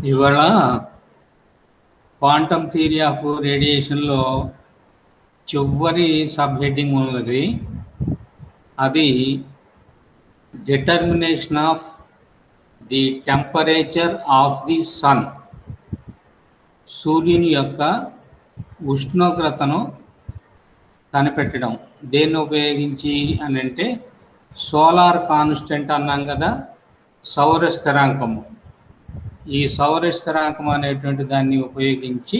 ఇవాళ quantum theory of రేడియేషన్లో చివరి sub heading ఉన్నది. అది determination of the temperature of the sun. సూర్యుని యొక్క ఉష్ణోగ్రతను కనిపెట్టడం. దేన్ని ఉపయోగించి అని అంటే సోలార్ కాన్స్టెంట్ అన్నాం కదా, సౌర స్థిరాంకము. ఈ సౌర స్థిరాంకం అనేటువంటి దాన్ని ఉపయోగించి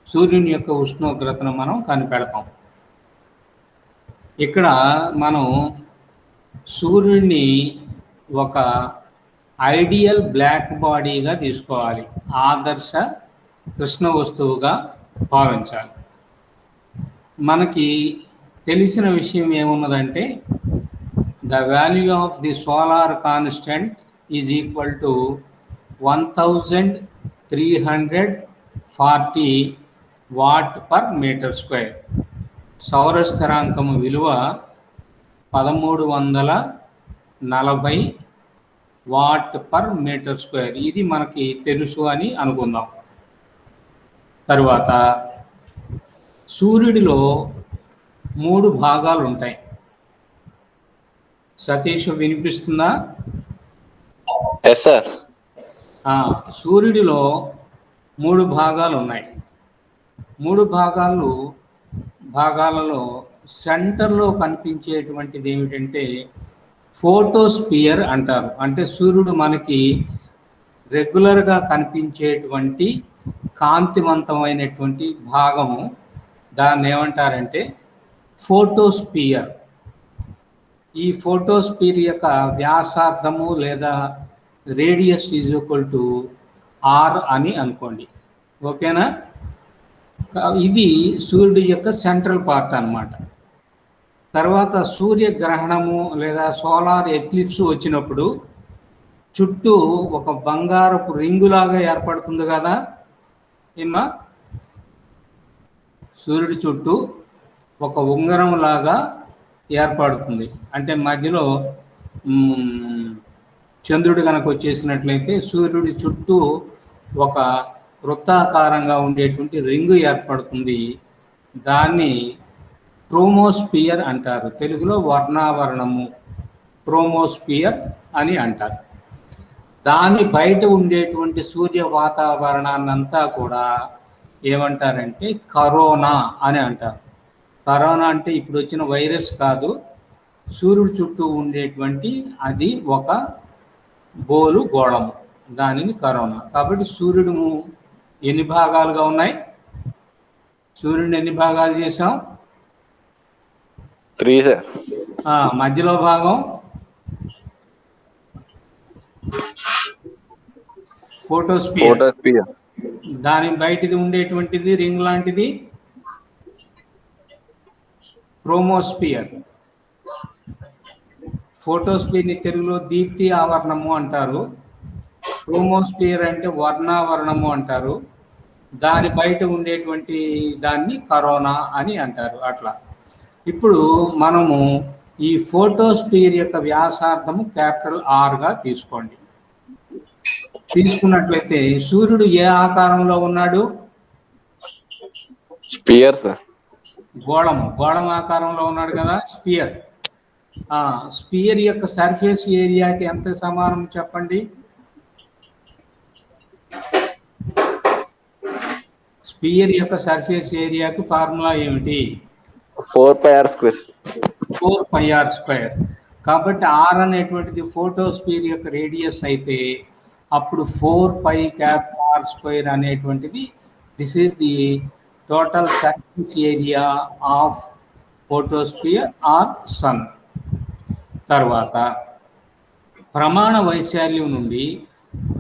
సూర్యుని యొక్క ఉష్ణోగ్రతను మనం కనిపెడతాం. ఇక్కడ మనం సూర్యుడిని ఒక ఐడియల్ బ్లాక్ బాడీగా తీసుకోవాలి, ఆదర్శ కృష్ణ వస్తువుగా భావించాలి. మనకి తెలిసిన విషయం ఏమున్నదంటే the value of the solar constant is equal to 1340 watt per metre square. సౌర స్థిరాంకము విలువ 1340 వాట్ పర్ మీటర్ స్క్వేర్. ఇది మనకి తెలుసు అని అనుకుందాం. తరువాత సూర్యుడిలో 3 భాగాలు ఉంటాయి. సతీష్ వినిపిస్తుందా? Yes sir. సూర్యుడిలో 3 భాగాలు ఉన్నాయి. 3 భాగాలలో సెంటర్లో కనిపించేటువంటిది ఏమిటంటే ఫోటోస్పియర్ అంటారు. అంటే సూర్యుడు మనకి రెగ్యులర్గా కనిపించేటువంటి కాంతివంతమైనటువంటి భాగము, దాన్ని ఏమంటారంటే ఫోటోస్పియర్. ఈ ఫోటోస్పియర్ యొక్క వ్యాసార్థము లేదా radius is equal to R అని అనుకోండి. ఓకేనా? ఇది సూర్యుడి యొక్క సెంట్రల్ పార్ట్ అన్నమాట. తర్వాత సూర్యగ్రహణము లేదా సోలార్ ఎక్లిప్స్ వచ్చినప్పుడు చుట్టూ ఒక బంగారపు రింగులాగా ఏర్పడుతుంది కదా ఏమా? సూర్యుడి చుట్టూ ఒక ఉంగరం లాగా ఏర్పడుతుంది. అంటే మధ్యలో చంద్రుడు కనుక వచ్చేసినట్లయితే సూర్యుడి చుట్టూ ఒక వృత్తాకారంగా ఉండేటువంటి రింగు ఏర్పడుతుంది. దాన్ని క్రోమోస్పియర్ అంటారు. తెలుగులో వర్ణావరణము, క్రోమోస్పియర్ అని అంటారు. దాని బయట ఉండేటువంటి సూర్య వాతావరణాన్నంతా కూడా ఏమంటారంటే కరోనా అని అంటారు. కరోనా అంటే ఇప్పుడు వచ్చిన వైరస్ కాదు, సూర్యుడి చుట్టూ ఉండేటువంటి అది ఒక బోలు గోళము, దానిని కరోనా. కాబట్టి సూర్యుడు ఎన్ని భాగాలుగా ఉన్నాయి? సూర్యుడిని ఎన్ని భాగాలు చేసాం? 3 సార్. మధ్యలో భాగం ఫోటోస్పియర్. దాని బయటిది ఉండేటువంటిది రింగ్ లాంటిది క్రోమోస్పియర్. ఫోటోస్పియర్ని తెలుగులో దీప్తి ఆవరణము అంటారు. క్రోమోస్పియర్ అంటే వర్ణావరణము అంటారు. దాని బయట ఉండేటువంటి దాన్ని కరోనా అని అంటారు. అట్లా ఇప్పుడు మనము ఈ ఫోటోస్పియర్ యొక్క వ్యాసార్థము క్యాపిటల్ ఆర్గా తీసుకోండి. తీసుకున్నట్లయితే సూర్యుడు ఏ ఆకారంలో ఉన్నాడు? Sphere sir. గోళం ఆకారంలో ఉన్నాడు కదా, స్పియర్. స్పియర్ యొక్క సర్ఫేస్ ఏరియాకి ఎంత సమానం చెప్పండి? స్పియర్ యొక్క సర్ఫేస్ ఏరియాకి ఫార్ములా ఏమిటి? 4πr². 4πr². కాబట్టి ఆర్ అనేటువంటిది ఫోటోస్పియర్ యొక్క రేడియస్ అయితే అప్పుడు 4πr² అనేటువంటిది this is the total surface area of photosphere or sun. తర్వాత ప్రమాణ వైశాల్యం నుండి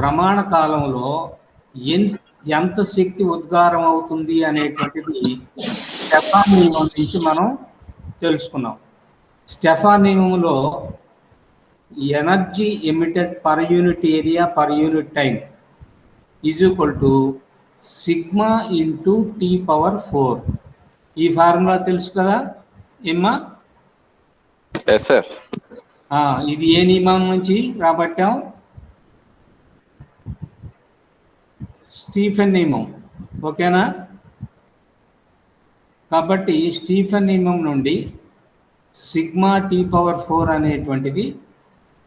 ప్రమాణ కాలంలో ఎంత శక్తి ఉద్గారం అవుతుంది అనేటువంటిది స్టెఫాన్ నియమం నుంచి మనం తెలుసుకున్నాం. స్టెఫాన్ నియమంలో energy emitted per unit area per unit time is equal to sigma into T⁴. ఈ ఫార్ములా తెలుసు కదా ఏమ్మా? Yes sir. ఇది ఏ నియమం నుంచి రాబట్టాం? స్టీఫెన్ నియమం. ఓకేనా? కాబట్టి స్టీఫెన్ నియమం నుండి సిగ్మా టీ పవర్ 4 అనేటువంటిది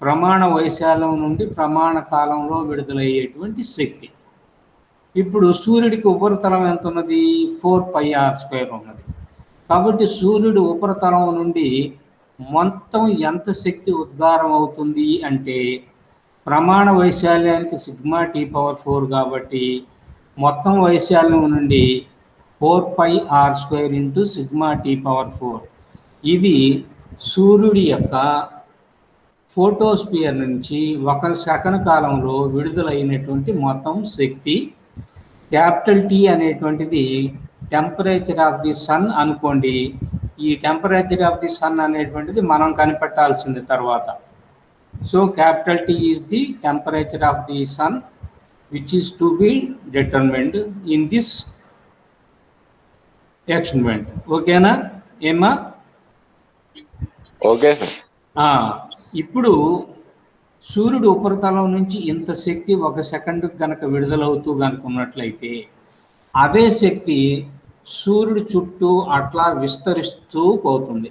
ప్రమాణ వైశాల్యం నుండి ప్రమాణ కాలంలో విడుదలయ్యేటువంటి శక్తి. ఇప్పుడు సూర్యుడికి ఉపరితలం ఎంత ఉన్నది? 4πr² ఉన్నది. కాబట్టి సూర్యుడి ఉపరితలం నుండి మొత్తం ఎంత శక్తి ఉద్గారం అవుతుంది అంటే ప్రమాణ వైశాల్యానికి సిగ్మా టీ పవర్ 4 కాబట్టి మొత్తం వైశాల్యం నుండి 4πr² into sigma T power 4. ఇది సూర్యుడి యొక్క ఫోటోస్పియర్ నుంచి 1 సెకను కాలంలో విడుదలైనటువంటి మొత్తం శక్తి. క్యాపిటల్ టీ అనేటువంటిది టెంపరేచర్ ఆఫ్ ది సన్ అనుకోండి. ఈ టెంపరేచర్ ఆఫ్ ది సన్ అనేటువంటిది మనం కనిపెట్టాల్సింది తర్వాత. So capital T is the temperature of the sun which is to be determined in this experiment. ఓకేనా ఏమా? Okay sir. ఇప్పుడు సూర్యుడు ఉపరితలం నుంచి ఇంత శక్తి 1 సెకండ్ కనుక విడుదలవుతూ కనుక ఉన్నట్లయితే అదే శక్తి సూర్యుడి చుట్టూ అట్లా విస్తరిస్తూ పోతుంది.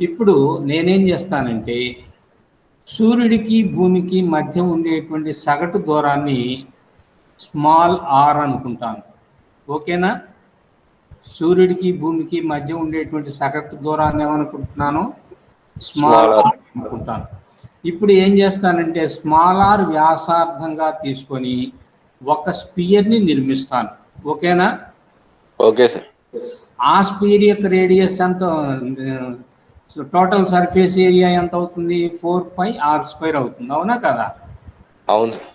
ఇప్పుడు నేనేం చేస్తానంటే సూర్యుడికి భూమికి మధ్య ఉండేటువంటి సగటు దూరాన్ని స్మాల్ ఆర్ అనుకుంటాను. ఓకేనా? సూర్యుడికి భూమికి మధ్య ఉండేటువంటి సగటు దూరాన్ని ఏమనుకుంటున్నాను? స్మాల్ ఆర్ అనుకుంటాను. ఇప్పుడు ఏం చేస్తానంటే స్మాల్ ఆర్ వ్యాసార్థంగా తీసుకొని ఒక స్పియర్ని నిర్మిస్తాను. ఓకేనా? Okay sir. ఆ స్పియర్ యొక్క రేడియస్ ఎంత? టోటల్ సర్ఫేస్ ఏరియా ఎంత అవుతుంది? 4πr² అవుతుంది. అవునా కదా? అవును సార్.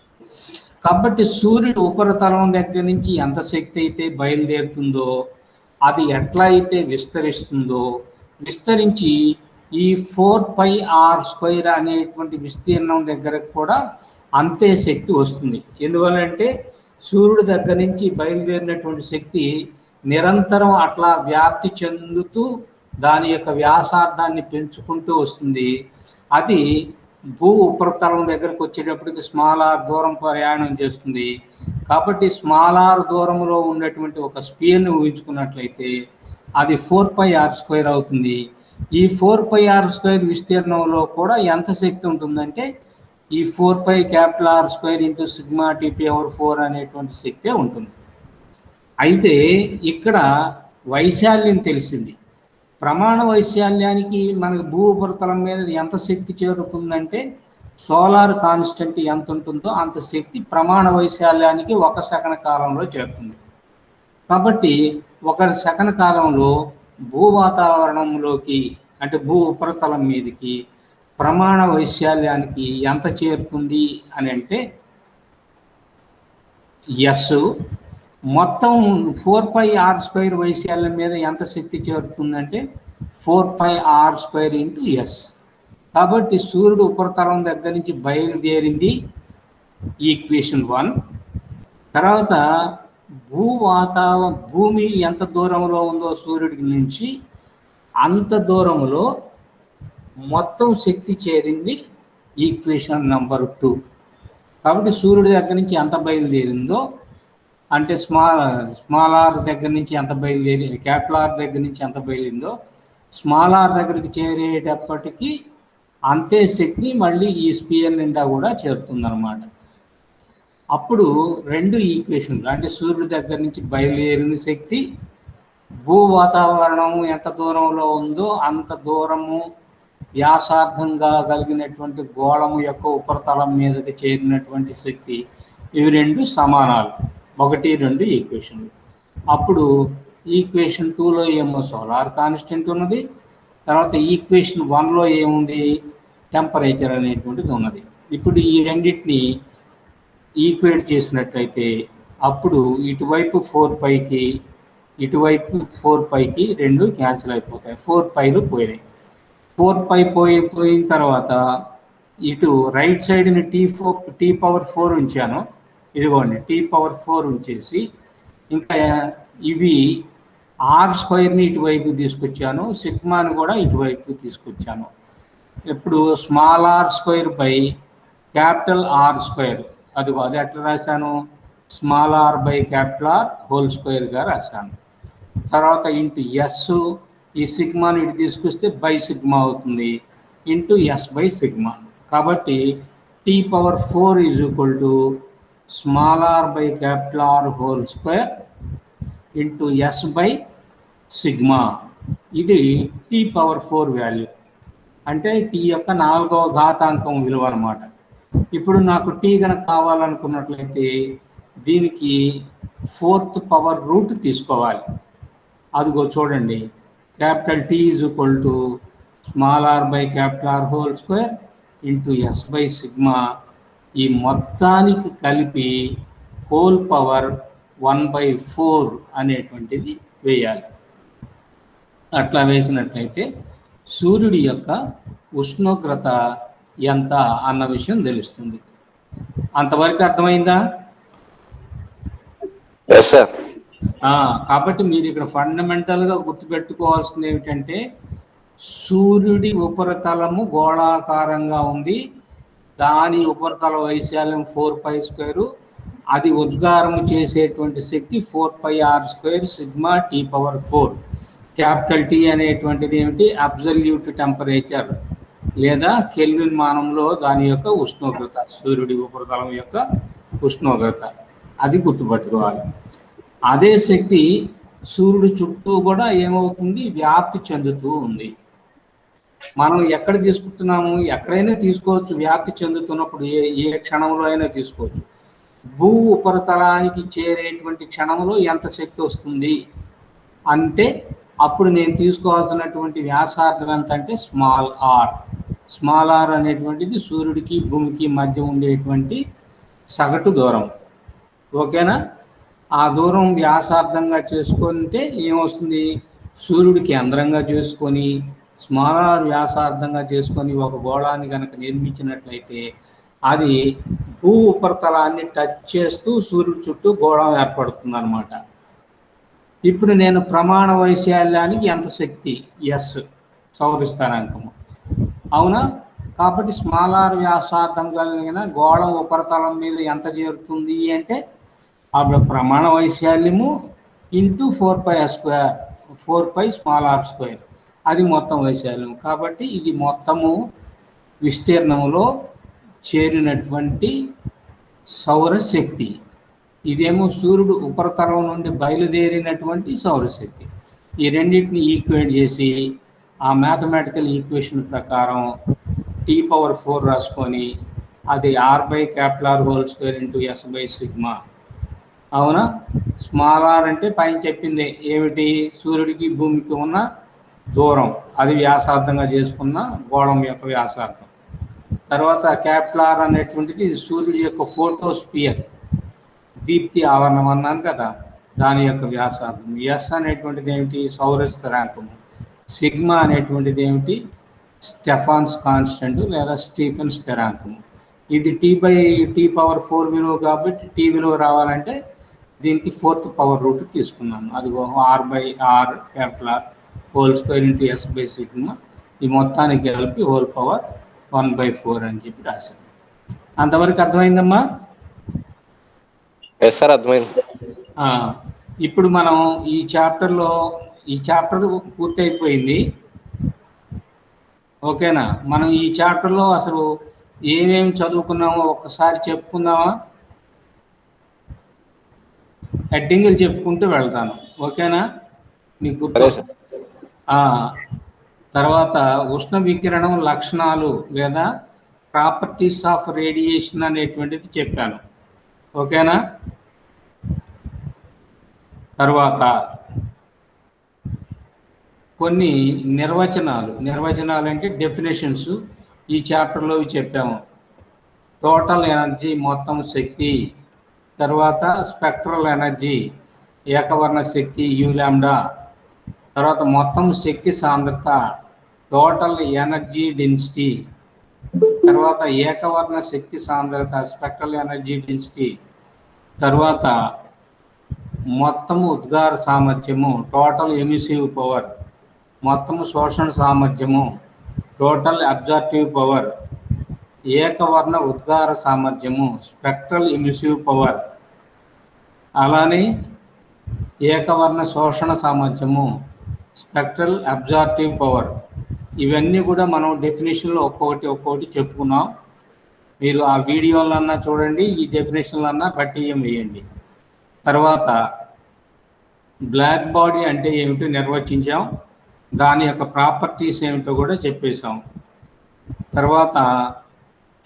కాబట్టి సూర్యుడు ఉపరితలం దగ్గర నుంచి ఎంత శక్తి అయితే బయలుదేరుతుందో అది ఎట్లా అయితే విస్తరిస్తుందో విస్తరించి ఈ 4πr² అనేటువంటి విస్తీర్ణం దగ్గరకు కూడా అంతే శక్తి వస్తుంది. ఎందువల్లంటే సూర్యుడి దగ్గర నుంచి బయలుదేరినటువంటి శక్తి నిరంతరం అట్లా వ్యాప్తి చెందుతూ దాని యొక్క వ్యాసార్థాన్ని పెంచుకుంటూ వస్తుంది. అది భూ ఉపరితలం దగ్గరకు వచ్చేటప్పటికి స్మాల్ ఆర్ దూరం ప్రయాణం చేస్తుంది. కాబట్టి స్మాల్ ఆర్ దూరంలో ఉన్నటువంటి ఒక స్పియర్ని ఊహించుకున్నట్లయితే అది 4πr² అవుతుంది. ఈ 4πr² విస్తీర్ణంలో కూడా ఎంత శక్తి ఉంటుందంటే ఈ 4πR² into sigma T power 4 అనేటువంటి శక్తే ఉంటుంది. అయితే ఇక్కడ వైశాల్యం తెలిసింది. ప్రమాణ వైశాల్యానికి మనకు భూ ఉపరితలం మీద ఎంత శక్తి చేరుతుందంటే సోలార్ కాన్స్టెంట్ ఎంత ఉంటుందో అంత శక్తి ప్రమాణ వైశాల్యానికి 1 సెకను కాలంలో చేరుతుంది. కాబట్టి 1 సెకను కాలంలో భూ వాతావరణంలోకి అంటే భూ ఉపరితలం మీదకి ప్రమాణ వైశాల్యానికి ఎంత చేరుతుంది అని అంటే ఎస్. మొత్తం 4πr² వైశాల్యం మీద ఎంత శక్తి చేరుతుందంటే 4πr² ఇంటూ ఎస్. కాబట్టి సూర్యుడు ఉపరితలం దగ్గర నుంచి బయలుదేరింది ఈక్వేషన్ 1. తర్వాత భూమి ఎంత దూరంలో ఉందో సూర్యుడి నుంచి అంత దూరంలో మొత్తం శక్తి చేరింది ఈక్వేషన్ నెంబర్ 2. కాబట్టి సూర్యుడి దగ్గర నుంచి ఎంత బయలుదేరిందో అంటే స్మాల్ ఆర్ దగ్గర నుంచి ఎంత బయలుదేరి క్యాపిటల్ ఆర్ దగ్గర నుంచి ఎంత బయలుదేరిందో స్మాల్ ఆర్ దగ్గరికి చేరేటప్పటికి అంతే శక్తి మళ్ళీ ఈ స్పియర్ నిండా కూడా చేరుతుందన్నమాట. అప్పుడు 2 ఈక్వేషన్లు అంటే సూర్యుడి దగ్గర నుంచి బయలుదేరిన శక్తి భూ వాతావరణం ఎంత దూరంలో ఉందో అంత దూరము వ్యాసార్థంగా కలిగినటువంటి గోళము యొక్క ఉపరితలం మీదకి చేరినటువంటి శక్తి, ఇవి 2 సమానాలు. 1, 2 ఈక్వేషన్లు. అప్పుడు ఈక్వేషన్ 2లో ఏమో సోలార్ కాన్స్టెంట్ ఉన్నది, తర్వాత ఈక్వేషన్ 1లో ఏముంది? టెంపరేచర్ అనేటువంటిది ఉన్నది. ఇప్పుడు ఈ రెండింటిని ఈక్వేట్ చేసినట్లయితే అప్పుడు ఇటువైపు 4πకి ఇటువైపు 4πకి 2 క్యాన్సిల్ అయిపోతాయి. 4πలు పోయినాయి. 4π పోయిన తర్వాత ఇటు రైట్ సైడ్ని టీ పవర్ 4 ఉంచాను. ఇదిగోండి టీ పవర్ 4 ఉంచేసి ఇంకా ఇవి r² ఇటువైపు తీసుకొచ్చాను, సిగ్మాను కూడా ఇటువైపు తీసుకొచ్చాను. ఇప్పుడు small r² by capital R². అది ఎట్లా రాశాను? Small R by capital R whole స్క్వేర్గా రాశాను. తర్వాత ఇంటూ ఎస్, ఈ సిగ్మాని ఇటు తీసుకొస్తే బై సిగ్మా అవుతుంది, ఇంటూ ఎస్ బై సిగ్మా. కాబట్టి T power 4 is equal to small R by capital R whole square into S by sigma. ఇది టీ పవర్ 4 వాల్యూ, అంటే టీ యొక్క 4వ ఘాతాంకం విలువ అనమాట. ఇప్పుడు నాకు టీ కనుక కావాలనుకున్నట్లయితే దీనికి 4th పవర్ రూట్ తీసుకోవాలి. అదిగో చూడండి, capital T is equal to small R by capital R whole square into S by sigma. ఈ మొత్తానికి కలిపి హోల్ పవర్ 1/4 అనేటువంటిది వేయాలి. అట్లా వేసినట్లయితే సూర్యుడి యొక్క ఉష్ణోగ్రత ఎంత అన్న విషయం తెలుస్తుంది. అంతవరకు అర్థమైందా? Yes sir. కాబట్టి మీరు ఇక్కడ ఫండమెంటల్గా గుర్తుపెట్టుకోవాల్సింది ఏమిటంటే సూర్యుడి ఉపరితలము గోళాకారంగా ఉంది, దాని ఉపరితల వైశాల్యం 4π², అది ఉద్గారము చేసేటువంటి శక్తి 4πr² sigma T power 4. Capital T అనేటువంటిది ఏమిటి? అబ్సల్యూట్ టెంపరేచర్ లేదా కెల్విన్ మానంలో దాని యొక్క ఉష్ణోగ్రత, సూర్యుడి ఉపరితలం యొక్క ఉష్ణోగ్రత, అది గుర్తుపట్టుకోవాలి. అదే శక్తి సూర్యుడి చుట్టూ కూడా ఏమవుతుంది? వ్యాప్తి చెందుతూ ఉంది. మనం ఎక్కడ తీసుకుంటున్నాము? ఎక్కడైనా తీసుకోవచ్చు. వ్యాప్తి చెందుతున్నప్పుడు ఏ క్షణంలో అయినా తీసుకోవచ్చు. భూ ఉపరితలానికి చేరేటువంటి క్షణంలో ఎంత శక్తి వస్తుంది అంటే అప్పుడు నేను తీసుకోవాల్సినటువంటి వ్యాసార్థం ఎంత అంటే స్మాల్ ఆర్. స్మాల్ ఆర్ అనేటువంటిది సూర్యుడికి భూమికి మధ్య ఉండేటువంటి సగటు దూరం. ఓకేనా? ఆ దూరం వ్యాసార్థంగా చేసుకుంటే ఏమొస్తుంది? సూర్యుడి కేంద్రంగా చేసుకొని స్మాల్ ఆర్ వ్యాసార్థంగా చేసుకొని ఒక గోళాన్ని కనుక నిర్మించినట్లయితే అది భూ ఉపరితలాన్ని టచ్ చేస్తూ సూర్యుడి చుట్టూ గోళం ఏర్పడుతుంది అన్నమాట. ఇప్పుడు నేను ప్రమాణ వైశాల్యానికి ఎంత శక్తి? ఎస్, సౌర స్థిరాంకము. అవునా? కాబట్టి స్మాల్ ఆర్ వ్యాసార్థం కలిగిన గోళం ఉపరితలం మీద ఎంత చేరుతుంది అంటే అప్పుడు ప్రమాణ వైశాల్యము into 4πr², 4π small R square, అది మొత్తం వైశాల్యం. కాబట్టి ఇది మొత్తము విస్తీర్ణములో చేరినటువంటి సౌరశక్తి. ఇదేమో సూర్యుడు ఉపరితలం నుండి బయలుదేరినటువంటి సౌరశక్తి. ఈ రెండింటిని ఈక్వేట్ చేసి ఆ మ్యాథమెటికల్ ఈక్వేషన్ ప్రకారం టీ పవర్ 4 రాసుకొని అది R by capital R whole square into S by sigma. అవునా? స్మాల్ ఆర్ అంటే పైన చెప్పింది ఏమిటి? సూర్యుడికి భూమికి ఉన్న దూరం, అది వ్యాసార్థంగా చేసుకున్న గోళం యొక్క వ్యాసార్థం. తర్వాత క్యాపిటల్ ఆర్ అనేటువంటిది సూర్యుడి యొక్క ఫోటోస్పియర్, దీప్తి ఆవరణం అన్నాను కదా, దాని యొక్క వ్యాసార్థం. ఎస్ అనేటువంటిది ఏమిటి? సౌర స్థిరాంకము. సిగ్మా అనేటువంటిది ఏమిటి? స్టెఫాన్స్ కాన్స్టెంట్ లేదా స్టీఫెన్ స్థిరాంకము. ఇది టీ పవర్ 4 విలువ కాబట్టి టీ విలువ రావాలంటే దీనికి 4th పవర్ రూట్ తీసుకున్నాను. అది R by R capital R whole square into S by sigma. ఈ మొత్తానికి కలిపి హోల్ పవర్ 1/4 అని చెప్పి రాశాను. అంతవరకు అర్థమైందమ్మా? ఎస్ సార్, అర్థమైంది. ఇప్పుడు మనం ఈ చాప్టర్ పూర్తయిపోయింది. ఓకేనా? మనం ఈ చాప్టర్లో అసలు ఏమేమి చదువుకున్నామో ఒక్కసారి చెప్పుకుందామా? హెడ్డింగ్లు చెప్పుకుంటూ వెళ్తాను. ఓకేనా? మీకు గుర్తు. తర్వాత ఉష్ణ వికిరణం లక్షణాలు లేదా ప్రాపర్టీస్ ఆఫ్ రేడియేషన్ అనేటువంటిది చెప్పాను. ఓకేనా? తర్వాత కొన్ని నిర్వచనాలు అంటే డెఫినేషన్స్ ఈ చాప్టర్లో చెప్పాము. టోటల్ ఎనర్జీ మొత్తం శక్తి, తర్వాత స్పెక్ట్రల్ ఎనర్జీ ఏకవర్ణ శక్తి U-λ, తర్వాత మొత్తం శక్తి సాంద్రత టోటల్ ఎనర్జీ డెన్సిటీ, తర్వాత ఏకవర్ణ శక్తి సాంద్రత స్పెక్ట్రల్ ఎనర్జీ డెన్సిటీ, తర్వాత మొత్తము ఉద్గార సామర్థ్యము టోటల్ ఎమిసివ్ పవర్, మొత్తము శోషణ సామర్థ్యము టోటల్ అబ్జార్ప్టివ్ పవర్, ఏకవర్ణ ఉద్గార సామర్థ్యము స్పెక్ట్రల్ ఎమిసివ్ పవర్, అలానే ఏకవర్ణ శోషణ సామర్థ్యము, స్పెక్ట్రల్ అబ్జార్ప్టివ్ పవర్, ఇవన్నీ కూడా మనం డెఫినేషన్లో ఒక్కొక్కటి చెప్పుకున్నాం. మీరు ఆ వీడియోలన్నా చూడండి, ఈ డెఫినేషన్లన్నా పట్టియం వేయండి. తర్వాత బ్లాక్ బాడీ అంటే ఏమిటో నిర్వచించాం, దాని యొక్క ప్రాపర్టీస్ ఏమిటో కూడా చెప్పేశాం. తర్వాత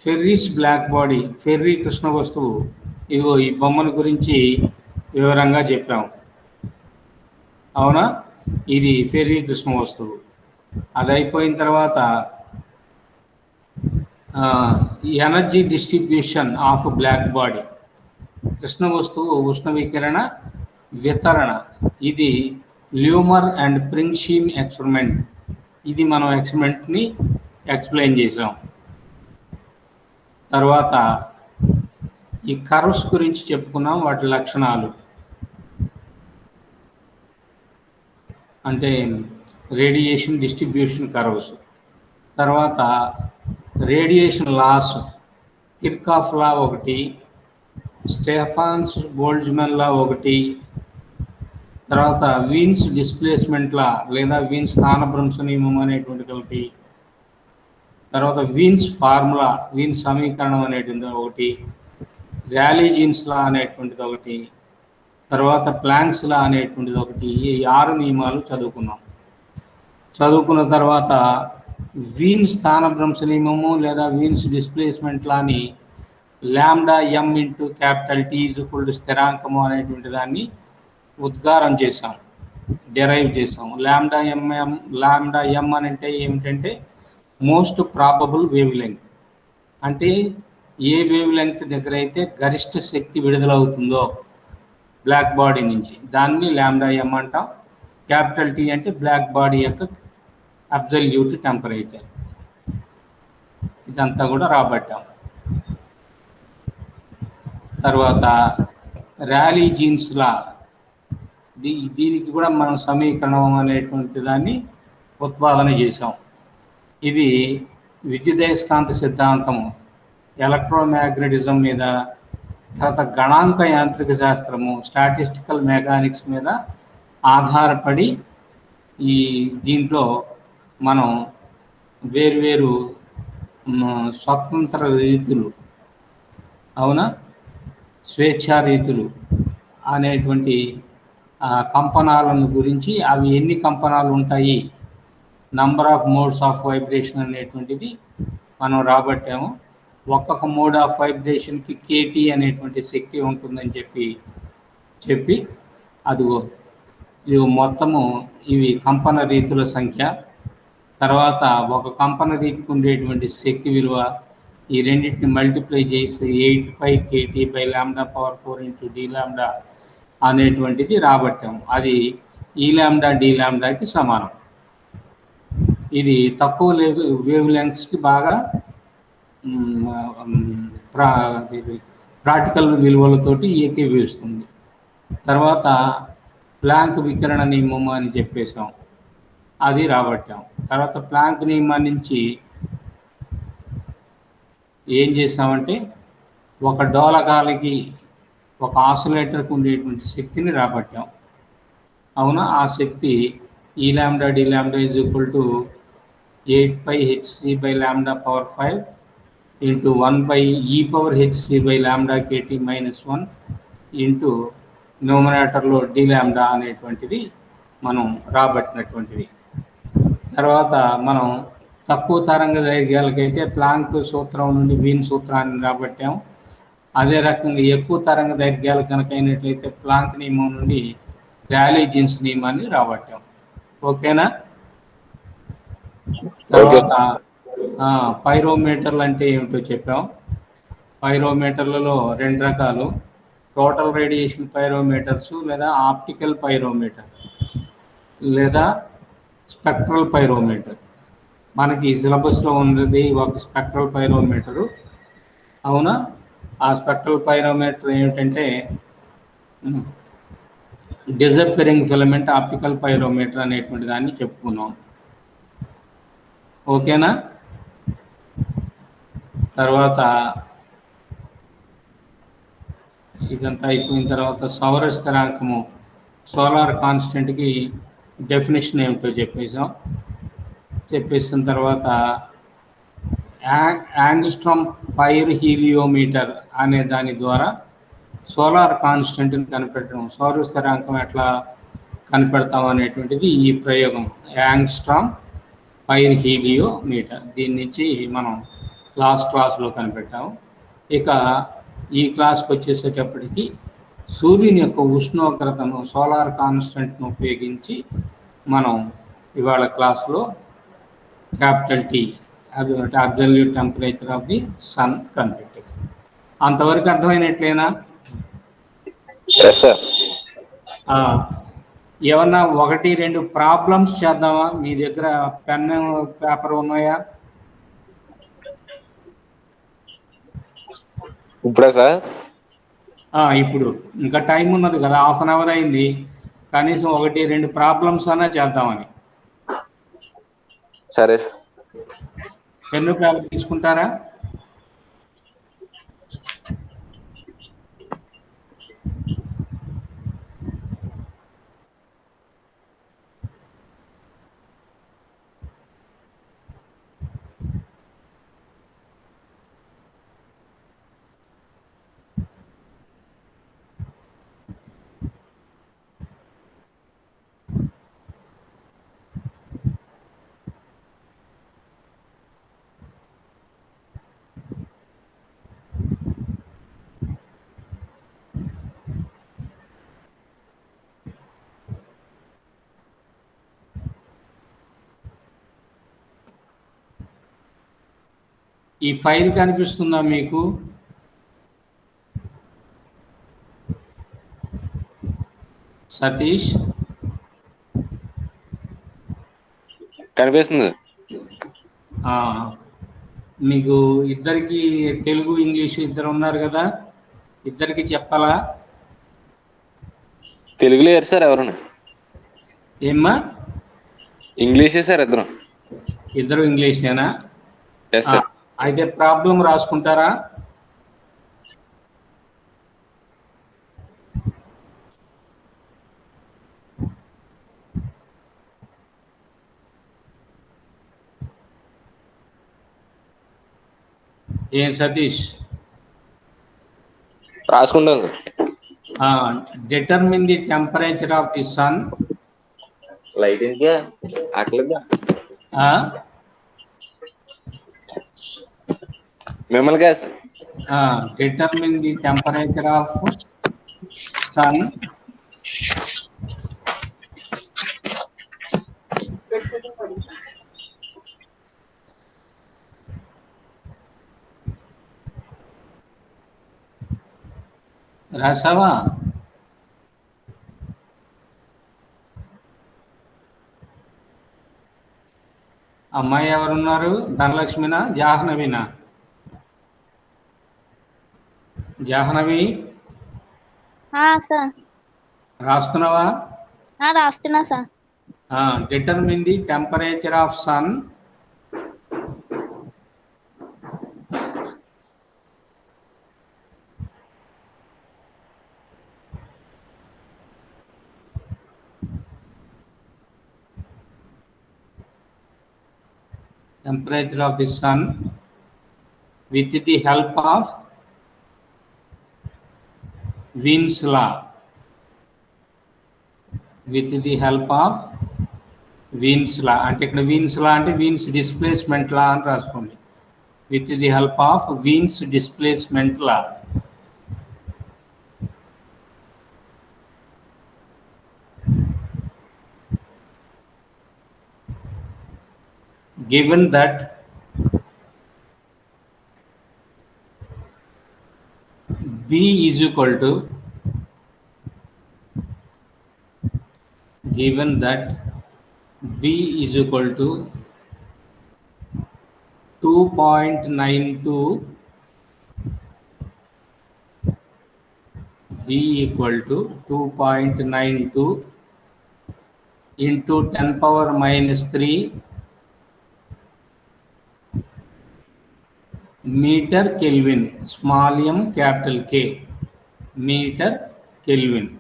ఫెర్రీస్ బ్లాక్ బాడీ, ఫెర్రీ కృష్ణ వస్తువు, ఇదిగో ఈ బొమ్మల గురించి వివరంగా చెప్పాం. అవునా, ఇది ఫెర్రీ కృష్ణ వస్తువు. అది అయిపోయిన తర్వాత energy distribution of black body, కృష్ణ వస్తువు ఉష్ణ వికిరణ వితరణ, ఇది ల్యూమర్ అండ్ ప్రింగ్షీమ్ ఎక్స్పెరిమెంట్. ఇది మనం ఎక్స్పెరిమెంట్ని ఎక్స్ప్లెయిన్ చేసాం. తర్వాత ఈ కర్వ్స్ గురించి చెప్పుకున్నాం, వాటి లక్షణాలు అంటే రేడియేషన్ డిస్ట్రిబ్యూషన్ కర్వ్స్. తర్వాత రేడియేషన్ లాస్, కిర్కాఫ్ లా ఒకటి, స్టెఫాన్స్ బోల్ట్జ్మన్ లా ఒకటి, తర్వాత వీన్స్ డిస్ప్లేస్మెంట్ లా లేదా వీన్స్ స్థానభ్రంశ నియమం అనేటువంటిది ఒకటి, తర్వాత వీన్స్ ఫార్ములా, వీన్స్ సమీకరణం అనేటువంటిది ఒకటి, ర్యాలీ జీన్స్ లా అనేటువంటిది ఒకటి, తర్వాత ప్లాంక్స్ లా అనేటువంటిది ఒకటి. ఈ 6 నియమాలు చదువుకున్న తర్వాత వీన్ స్థానభ్రంశ నియమము లేదా వీన్స్ డిస్ప్లేస్మెంట్ లాని lambda M into capital T equal to స్థిరాంకము అనేటువంటి దాన్ని ఉద్గారం చేసాం, డెరైవ్ చేసాం. లాంబ్డా ఎం అని అంటే ఏమిటంటే మోస్ట్ ప్రాబబుల్ వేవ్ లెంగ్త్, అంటే ఏ వేవ్ లెంగ్త్ దగ్గర అయితే గరిష్ట శక్తి విడుదలవుతుందో బ్లాక్ బాడీ నుంచి, దాన్ని లాంబ్డా ఎం అంటాం. క్యాపిటల్ టీ అంటే బ్లాక్ బాడీ యొక్క అబ్సల్యూట్ టెంపరేచర్. ఇదంతా కూడా రాబట్టాం. తర్వాత ర్యాలీ జీన్స్ లా, దీనికి కూడా మనం సమీకరణం అనేటువంటి దాన్ని ఉత్పాదన చేసాం. ఇది విద్యుదయస్కాంత సిద్ధాంతము, ఎలక్ట్రోమాగ్నెటిజం మీద, తర్వాత గణాంక యాంత్రిక శాస్త్రము, స్టాటిస్టికల్ మెకానిక్స్ మీద ఆధారపడి ఈ దీంట్లో మనం వేరువేరు స్వతంత్ర రీతులు, అవునా, స్వేచ్ఛా రీతులు అనేటువంటి కంపనాలను గురించి, అవి ఎన్ని కంపనాలు ఉంటాయి, number of modes of vibration అనేటువంటిది మనం రాబట్టాము. ఒక్కొక్క మోడ్ ఆఫ్ వైబ్రేషన్కి కేటీ అనేటువంటి శక్తి ఉంటుందని చెప్పి అదిగో ఇవి మొత్తము ఇవి కంపన రీతుల సంఖ్య. తర్వాత ఒక కంపన రీతికి ఉండేటువంటి శక్తి విలువ, ఈ రెండింటిని మల్టిప్లై చేసి 8π kT/λ⁴ ఇంటూ d లాంబ్డా అనేటువంటిది రాబట్టాము. అది ఈ లాంబ్డా డి లాంబ్డాకి సమానం. ఇది తక్కువ వేవ్ లెంగ్త్స్కి బాగా ప్రాక్టికల్ విలువలతోటి ఏకీభవిస్తుంది. తర్వాత ప్లాంక్ వికిరణ నియమం అని చెప్పేసాం, అది రాబట్టాం. తర్వాత ప్లాంక్ నియమం నుంచి ఏం చేసామంటే ఒక డోలకాలకి, ఒక ఆసిలేటర్కి ఉండేటువంటి శక్తిని రాబట్టాం. అవునా, ఆ శక్తి ఈ lambda d lambda is equal to 8πhc/λ⁴ into 1/e⁻hc/λ⁻kT-1 into న్యూమరేటర్లో డి లాంబ్డా అనేటువంటిది మనం రాబట్టినటువంటిది. తర్వాత మనం తక్కువ తరంగ దైర్ఘ్యాలకైతే ప్లాంక్ సూత్రం నుండి వీన్ సూత్రాన్ని రాబట్టాము. అదే రకంగా ఎక్కువ తరంగ దైర్ఘ్యాలు కనుక అయినట్లయితే ప్లాంక్ నియమం నుండి ర్యాలీ జీన్స్ నియమాన్ని రాబట్టాం. ఓకేనా? తర్వాత పైరోమీటర్లు అంటే ఏమిటో చెప్పాం. పైరోమీటర్లలో 2 రకాలు, టోటల్ రేడియేషన్ పైరోమీటర్స్ లేదా ఆప్టికల్ పైరోమీటర్ లేదా స్పెక్ట్రల్ పైరోమీటర్. మనకి సిలబస్లో ఉన్నది ఒక స్పెక్ట్రల్ పైరోమీటరు. అవునా, ఆ స్పెక్ట్రల్ పైరోమీటర్ ఏమిటంటే డిసప్పేరింగ్ ఫిలమెంట్ ఆప్టికల్ పైరోమీటర్ అనేటువంటి దాన్ని చెప్పుకున్నాం. ఓకేనా? తర్వాత ఇదంతా అయిపోయిన తర్వాత సౌర స్థిరాంకము సోలార్ కాన్స్టెంట్కి డెఫినేషన్ ఏమిటో చెప్పేసిన తర్వాత యాంగ్స్ట్రామ్ పైర్ హీలియోమీటర్ అనే దాని ద్వారా సోలార్ కాన్స్టెంట్ని కనిపెట్టడం, సౌర స్థిరాంకం ఎట్లా కనిపెడతాం అనేటువంటిది ఈ ప్రయోగం యాంగ్స్ట్రామ్ పైర్ హీలియోమీటర్. దీని నుంచి మనం లాస్ట్ క్లాస్లో కనిపెట్టాము. ఇక ఈ క్లాస్కి వచ్చేసేటప్పటికి సూర్యుని యొక్క ఉష్ణోగ్రతను సోలార్ కాన్స్టెంట్ను ఉపయోగించి మనం ఇవాళ క్లాస్లో capital T absolute temperature of the sun కనిపెట్టేసాం. అంతవరకు అర్థమైనట్లేనా? Yes sir. ఏమన్నా 1-2 ప్రాబ్లమ్స్ చేద్దామా? మీ దగ్గర పెన్ పేపర్ ఉన్నాయా? ఇప్పుడా సార్? ఇప్పుడు ఇంకా టైం ఉన్నది కదా, హాఫ్ అన్ అవర్ అయింది. కనీసం 1-2 ప్రాబ్లమ్స్ అన్నా చేద్దామని. సరే సార్. పెన్ను పేపర్ తీసుకుంటారా? ఈ ఫైల్ కనిపిస్తుందా మీకు? సతీష్ కనిపిస్తుంది. మీకు ఇద్దరికి తెలుగు ఇంగ్లీషు ఇద్దరు ఉన్నారు కదా, ఇద్దరికి చెప్పాలా? తెలుగులో లేరు సార్ ఎవరు? ఏమ్మా? ఇంగ్లీషే సార్ ఇద్దరు. ఇద్దరు ఇంగ్లీషేనా? Yes sir. అయితే ప్రాబ్లం రాసుకుంటారా? ఏం సతీష్? రాసుకుంటాం sir. Determine the temperature of the sun. Light ఇంకా ఆకలిద్దా మిమ్మల్ని కాదు sir. Determine the temperature of sun రాసావా? అమ్మాయి ఎవరున్నారు? ధనలక్ష్మినా జాహ్నవినా? జాహ్నవి రాస్తున్నావా? రాస్తున్నా sir. Determine the temperature of sun with the help of Wien's law. With the help of Wien's law అంటే ఇక్కడ Wien's law అంటే Wien's displacement law అని రాసుకోండి. With the help of Wien's displacement law. Given that B is equal to 2.92 into 10⁻³ meter Kelvin, small m capital K. Metre kelvin.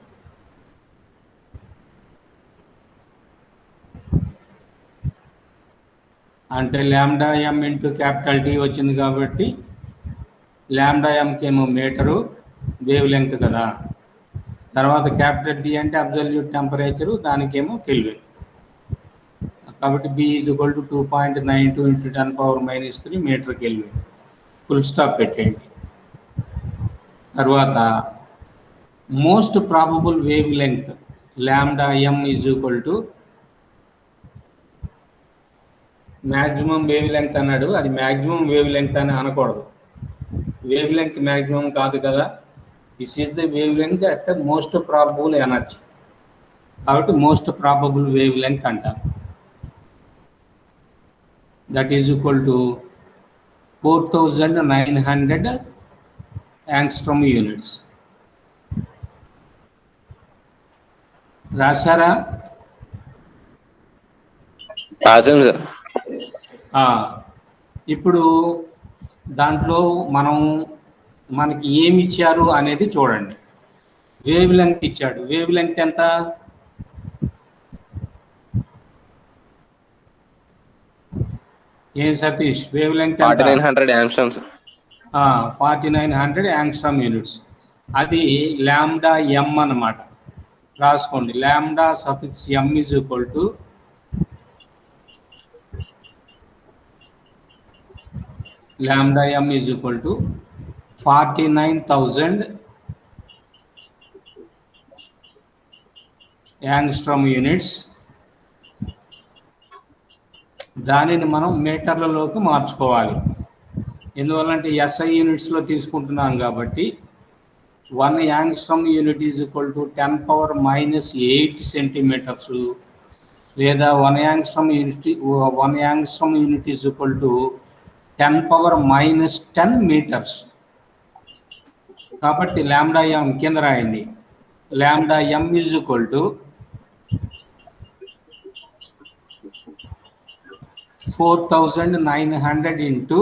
అంటే lambda ఎం into capital tea వచ్చింది కాబట్టి ల్యాండా ఎంకేమో metre wave length కదా. తర్వాత capital T అంటే absolute temperature, దానికేమో kelvin. కాబట్టి B is equal to 2.92 into 10⁻³ metre kelvin. Full stop పెట్టండి. తర్వాత most probable wavelength lambda M is equal to maximum wavelength అన్నాడు, అది మ్యాక్సిమం వేవ్ లెంగ్త్ అని అనకూడదు. వేవ్ లెంగ్త్ మ్యాక్సిమం కాదు కదా, this is the wave length at most probable energy. కాబట్టి most probable wave length అంటారు. That is equal to 4900 angstrom units. రాశారా? రాసాం సార్. ఇప్పుడు దాంట్లో మనకి ఏమి ఇచ్చారు అనేది చూడండి. వేవ్ లెంగ్త్ ఇచ్చాడు. వేవ్ లెంగ్త్ ఎంత? ఏం Satish, wave length 4900 యాంగ్స్ట్రోమ్స్. 4900 angstrom units. అది ల్యాండా ఎం అన్నమాట. రాసుకోండి. ల్యాండా suffix M is equal to lambda m is equal to 49,000 angstrom units. దానిని మనం మీటర్లలోకి మార్చుకోవాలి. ఎందువల్లంటే SI యూనిట్స్లో తీసుకుంటున్నాం కాబట్టి 1 angstrom unit is equal to 10⁻⁸ centimetres, లేదా 1 angstrom unit is equal to 10⁻⁻10 metres. కాబట్టి ల్యాండా ఎం కింద రాయండి. Lambda M is equal to 4900 into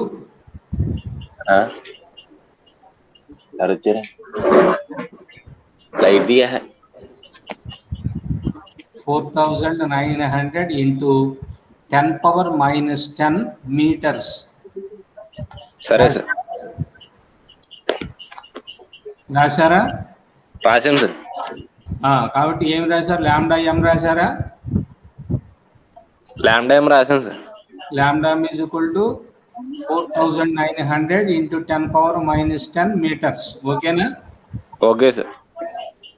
light दिया है 4900 इंटू 10⁻⁻10 మీటర్స్. సరే సార్. రాశారా? రాశాం సార్. కాబట్టి ఏం రాశారు? ల్యాండా ఎం రాశారా? ల్యాండా ఎం రాశాం సార్. Lambda M is equal to 4900 into 10⁻⁻10 metres. ఓకేనా? Okay sir.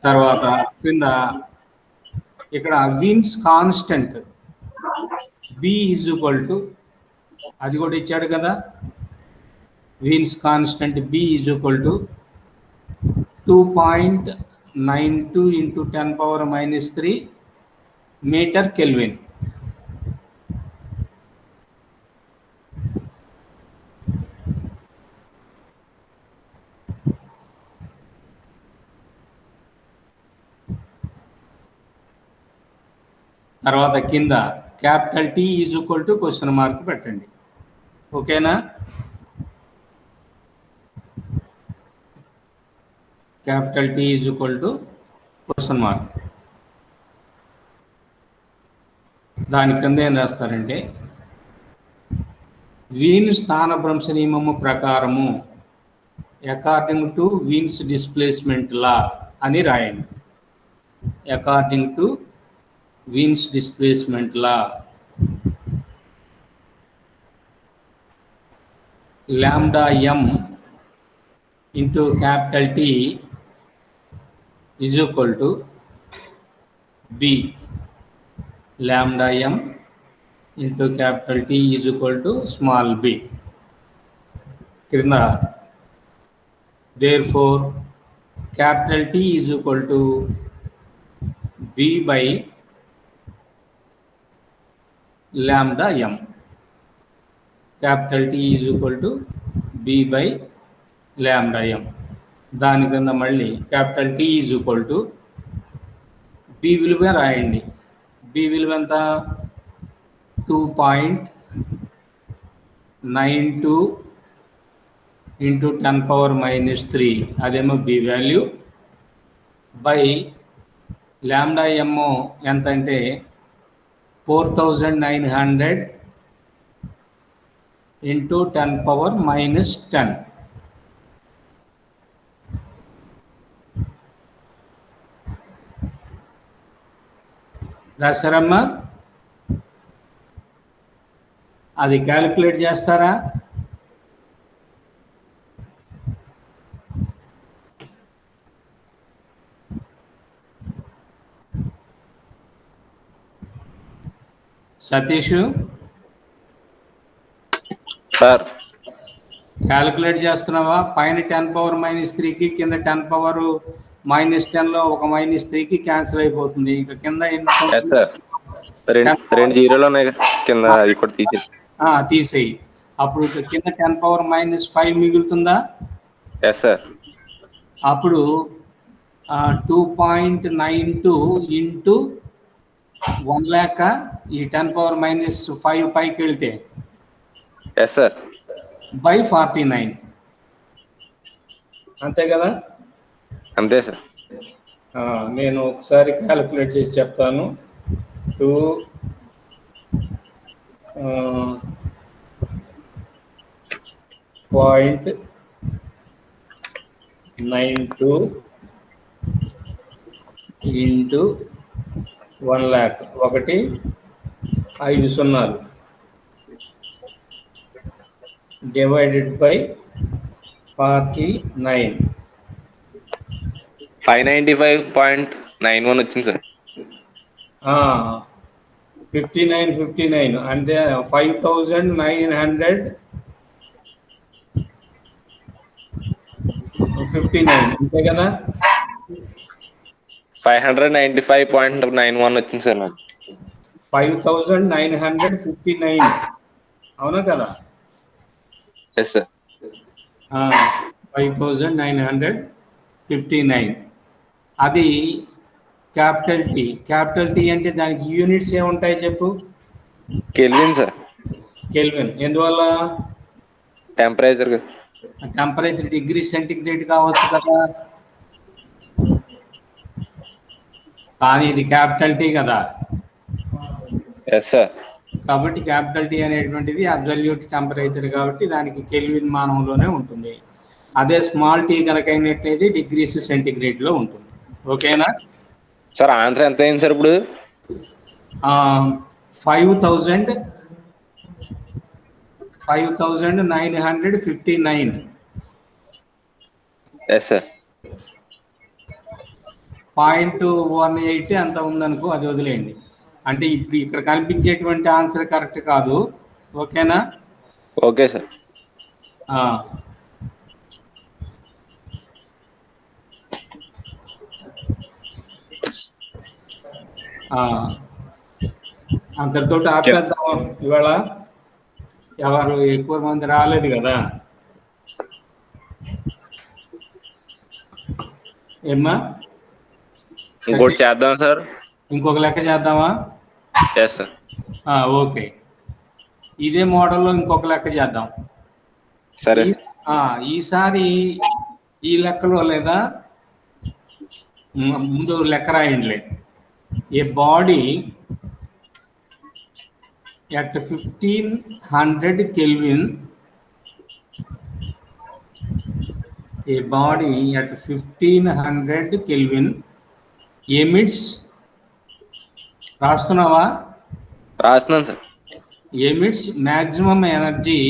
తర్వాత కింద ఇక్కడ Wien's constant B is equal to, అది కూడా ఇచ్చాడు కదా, Wien's constant B is equal to 2.92 into 10⁻³ metre kelvin. తర్వాత కింద capital T is equal to question mark పెట్టండి. ఓకేనా? Capital T is equal to question mark. దాని కింద ఏం రాస్తారంటే వీన్ స్థానభ్రంశ నియమము ప్రకారము అకార్డింగ్ టు వీన్స్ డిస్ప్లేస్మెంట్ లా అని రాయండి. According to Wien's displacement law lambda m into capital T is equal to B. Lambda m into capital T is equal to small b. Kirna. Therefore, capital T is equal to B by lambda m. Capital T is equal to B by lambda m. దాని కింద మళ్ళీ capital T is equal to B విలువ రాయండి. B విలువ ఎంత? 2.92 into 10⁻³ అదేమో B value. By lambda ఎమ్ ఎంత అంటే 4900 ఇంటూ 10⁻⁻10. రాశారమ్మా? అది క్యాలిక్యులేట్ చేస్తారా? సతీష్ సార్ క్యాలిక్యులేట్ చేస్తున్నావా? పైన 10⁻⁻3కి కింద 10⁻⁻10లో ఒక -3కి క్యాన్సిల్ అయిపోతుంది. ఇంకా కింద ఎస్ సార్, రెండు జీరోలు ఉన్నాయి కింద, ఇప్పుడు తీసేసి. తీసేయి. అప్పుడు కింద 10⁻⁻5 మిగులుతుందా? Yes sir. అప్పుడు 2.92 ఇంటూ 1,00,000 ఈ 10⁻⁻5 పైకి వెళ్తే ఎస్ సార్. బై 49. అంతే కదా? అంతే సార్. నేను ఒకసారి క్యాలిక్యులేట్ చేసి చెప్తాను. 2.92 ఇంటూ 1,00,000 ఒకటి 5 సున్నాలు డివైడెడ్ బై 49. 595.91 వచ్చింది సార్. 59 అంటే 5,959 అంతే కదా? 595.91 వచ్చింది సార్ నాకు. 5,959 అవునా కదా? Yes sir. 5,959. అది క్యాపిటల్ టీ. క్యాపిటల్ టీ అంటే దానికి యూనిట్స్ ఏముంటాయి చెప్పు? Kelvin sir. కెల్విన్. ఎందువల్ల? టెంపరేచర్. టెంపరేచర్ డిగ్రీ సెంటిగ్రేడ్ కావచ్చు కదా, కానీ ఇది క్యాపిటల్ టీ కదా. Yes sir. కాబట్టి క్యాపిటల్ టీ అనేటువంటిది అబ్సల్యూట్ టెంపరేచర్ కాబట్టి దానికి కెల్విన్ మానంలోనే ఉంటుంది. అదే స్మాల్ టీ కనుక అయినట్లయితే డిగ్రీస్ సెంటిగ్రేడ్లో ఉంటుంది. ఓకేనా సార్? ఆన్సర్ ఎంత అయింది సార్ ఇప్పుడు? 5,959. Yes sir. 0.18 అంత ఉందనుకో, అది వదిలేయండి. అంటే ఇప్పుడు ఇక్కడ కనిపించేటువంటి ఆన్సర్ కరెక్ట్ కాదు. ఓకేనా? Okay sir. అంతటితో ఆపేద్దాం ఇవాళ. ఎవరు ఎక్కువ మంది రాలేదు కదా. ఏమ్మా? ఇంకోటి చేద్దాం సార్. ఇంకొక లెక్క చేద్దామా? Yes sir. ఓకే, ఇదే మోడల్లో ఇంకొక లెక్క చేద్దాం. సరే. ఈసారి ఈ లెక్కలో లేదా ముందు లెక్క రాయండి. A body at 1500 Kelvin, a body at 1500 Kelvin emits, రాస్తున్నావా? రాస్తున్నాను sir. emits maximum energy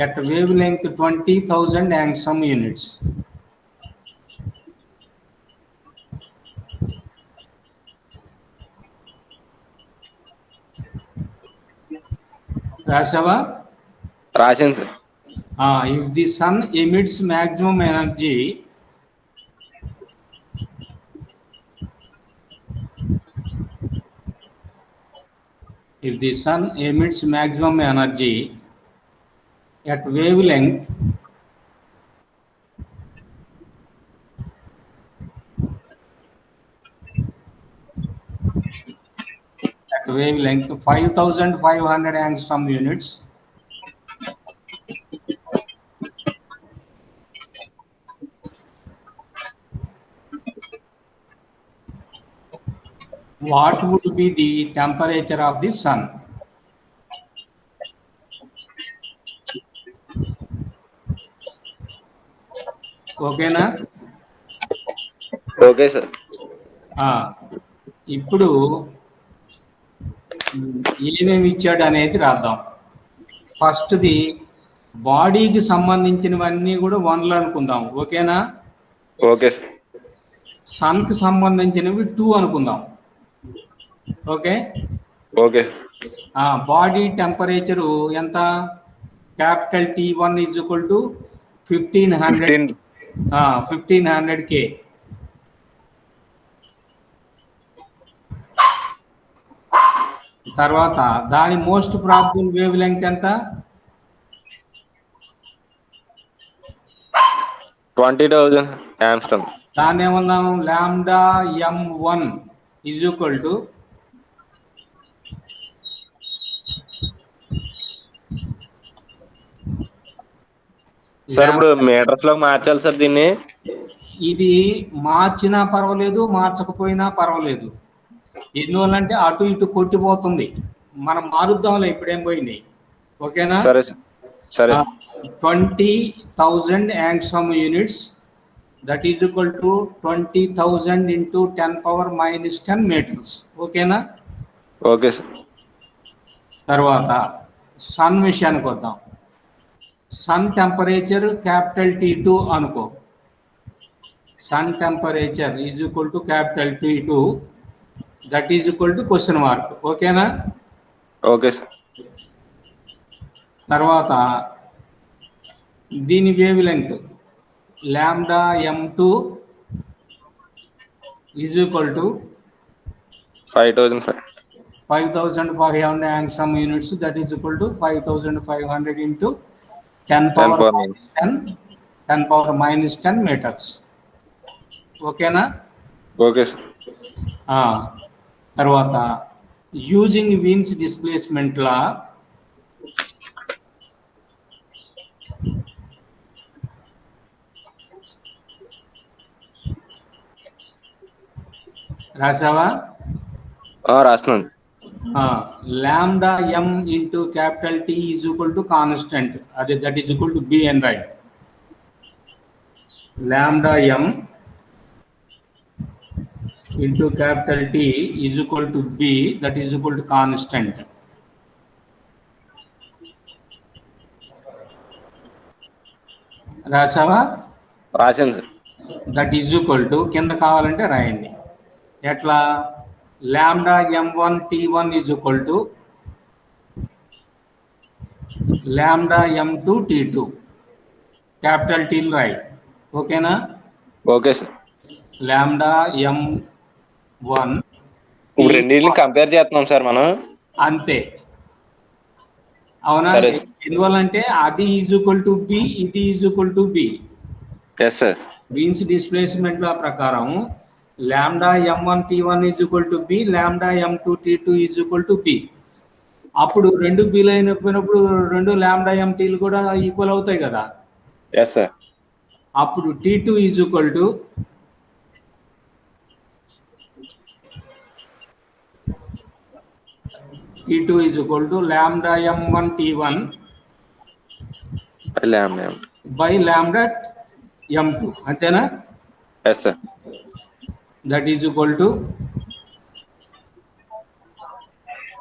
at wavelength 20,000 angstrom units. రాసావా? రాశాను sir. If the sun emits maximum energy at wavelength 5,500 angstrom units, what would be the temperature of the sun? ఓకేనా? Okay sir. ఇప్పుడు ఏమేమి ఇచ్చాడు అనేది రాద్దాం. ఫస్ట్ది బాడీకి సంబంధించినవన్నీ కూడా 1లు అనుకుందాం. ఓకేనా? Okay sir. సన్కి సంబంధించినవి 2 అనుకుందాం. ఓకే. ఓకే. బాడీ టెంపరేచరు ఎంత? Capital T1 is equal to 1500 K. తర్వాత దాని మోస్ట్ ప్రాబబుల్ వేవ్ లెంగ్త్ ఎంత? 20,000 ఆమ్స్ట్రాంగ్. దాన్ని ఏమన్నాం? Lambda m1 is equal to sir ఇప్పుడు మీటర్స్ లో మార్చాలి సార్ దీన్ని. ఇది మార్చినా పర్వాలేదు, మార్చకపోయినా పర్వాలేదు. ఎందువల్లంటే అటు ఇటు కొట్టిపోతుంది. మనం మారుద్దాంలే, ఇప్పుడేం పోయింది. ఓకేనా? సరే సరే. 20,000 angstrom units, that is equal to 20,000 into 10 power minus 10 meters. ఓకేనా? Okay sir. తర్వాత సన్ విషయానికి వద్దాం. సన్ టెంపరేచర్ క్యాపిటల్ T2 అనుకో. Sun temperature is equal to capital T2, that is equal to question mark. ఓకేనా? Okay sir. తర్వాత దీని wavelength lambda m2 is equal to 5,500 angstrom units, that is equal to 5,500 into 10 power minus 10 meters. ఓకేనా? Okay sir. తర్వాత using Wien's displacement law రాసావా? రాస్తున్నాను. Lambda m into capital T is equal to constant, అదే that is equal to B and right. Lambda m into capital T is equal to B, that is equal to constant. రాసావా? రాశాను sir. That is equal to కింద కావాలంటే రాయండి. ఎట్లా? Lambda m1 T1 is equal to lambda m2 T2, capital Tని రాయి. ఓకేనా? Okay sir. Lambda m1 ఇప్పుడు రెండింటిని కంపేర్ చేస్తున్నాం సార్ మనం. అంతే. అవునా? ఎందువల్లంటే అది ఈజ్ ఈక్వల్ టు B, ఇది is equal to B. Yes sir. Wien's displacement law ప్రకారం lambda m1 T1 is equal to B, lambda m2 T2 is equal to B. అప్పుడు రెండు బీలు అయినప్పుడు రెండు లాంబ్డా m2లు కూడా ఈక్వల్ అవుతాయి కదా. Yes sir. అప్పుడు T2 is equal to lambda m1 T1 by lambda m2. అంతేనా? Yes sir. That is equal to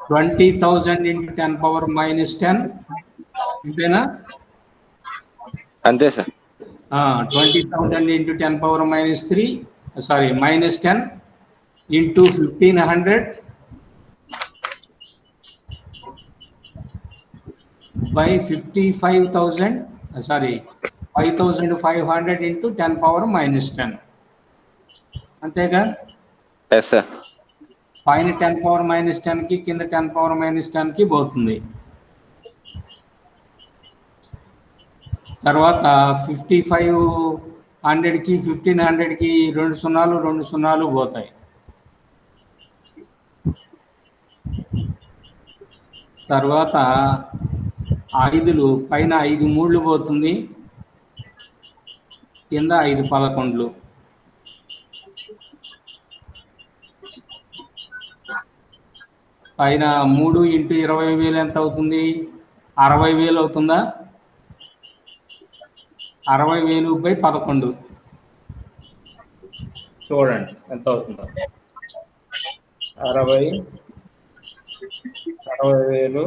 20,000 into 10 power minus 10. అంతేనా? అంతే సార్. 20,000 into 10 power minus 3, sorry, minus 10 into 1,500 by 55,000, sorry, 5,500 into 10 power minus 10. అంతేగా? Yes sir. పైన 10 power minus 10 కి కింద 10 power minus 10 కి పోతుంది. తర్వాత 5,500కి 1,500కి 2 సున్నాలు పోతాయి. తర్వాత 5లు పైన 5 3లు పోతుంది, కింద 5 11లు. పైన 3 ఇంటూ 20,000 ఎంత అవుతుంది? 60,000 అవుతుందా? 60,000 బై 11 చూడండి ఎంత అవుతుందో. 60,000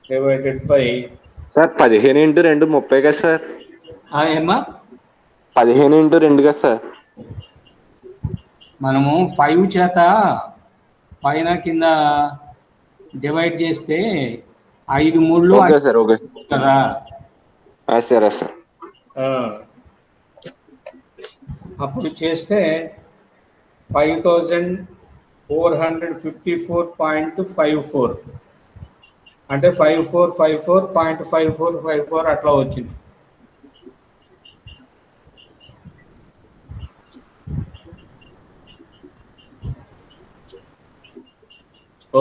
డివైడెడ్ బై సార్ 15 ఇంటూ 2 30 కదా సార్? ఏమా 15 ఇంటూ 2 కదా సార్? మనము 5 చేత పైన కింద డివైడ్ చేస్తే 5 3 ఓకే సార్, ఓకే కదా. సార్. సార్ అప్పుడు చేస్తే 5454.54 అంటే 5454.5454 అట్లా వచ్చింది.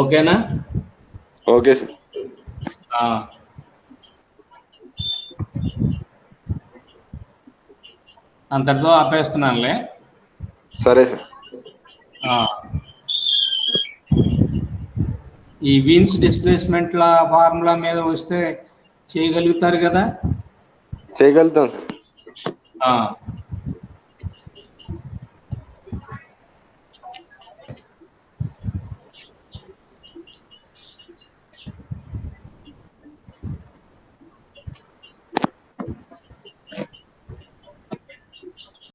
ఓకేనా? Okay sir. అంతటితో ఆపేస్తున్నానులే. సరే సార్. ఈ వీన్స్ డిస్ప్లేస్మెంట్ల ఫార్ములా మీద వస్తే చేయగలుగుతారు కదా? చేయగలుగుతాం.